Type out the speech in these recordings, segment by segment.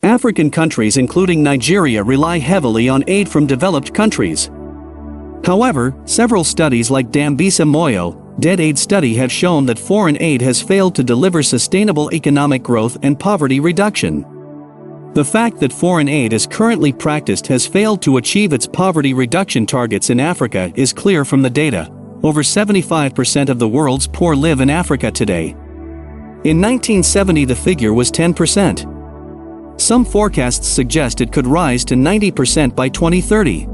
African countries including Nigeria rely heavily on aid from developed countries. However, several studies like Dambisa Moyo, Dead Aid Study have shown that foreign aid has failed to deliver sustainable economic growth and poverty reduction. The fact that foreign aid is currently practiced has failed to achieve its poverty reduction targets in Africa is clear from the data. Over 75% of the world's poor live in Africa today. In 1970 the figure was 10%. Some forecasts suggest it could rise to 90% by 2030.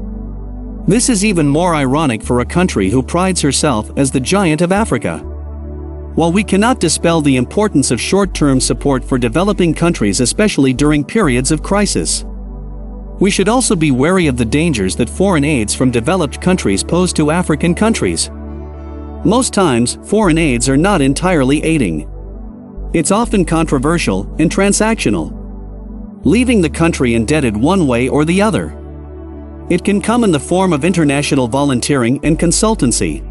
This is even more ironic for a country who prides herself as the giant of Africa. While we cannot dispel the importance of short-term support for developing countries, especially during periods of crisis, we should also be wary of the dangers that foreign aids from developed countries pose to African countries. Most times, foreign aids are not entirely aiding. It's often controversial and transactional, leaving the country indebted one way or the other. It can come in the form of international volunteering and consultancy.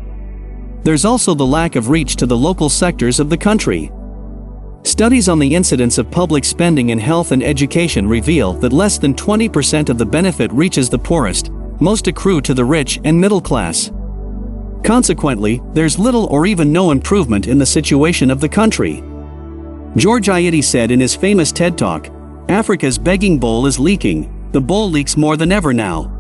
There's also the lack of reach to the local sectors of the country. Studies on the incidence of public spending in health and education reveal that less than 20% of the benefit reaches the poorest, most accrue to the rich and middle class. Consequently, there's little or even no improvement in the situation of the country. George Ayittey said in his famous TED Talk, "Africa's begging bowl is leaking, the bowl leaks more than ever now."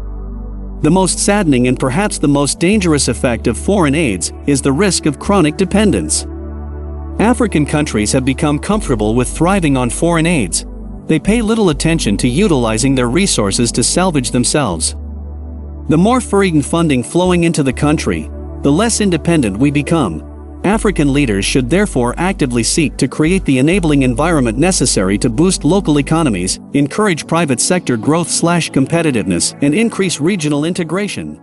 The most saddening and perhaps the most dangerous effect of foreign aids is the risk of chronic dependence. African countries have become comfortable with thriving on foreign aids. They pay little attention to utilizing their resources to salvage themselves. The more foriegn funding flowing into the country, the less independent we become. African leaders should therefore actively seek to create the enabling environment necessary to boost local economies, encourage private sector growth/competitiveness, and increase regional integration.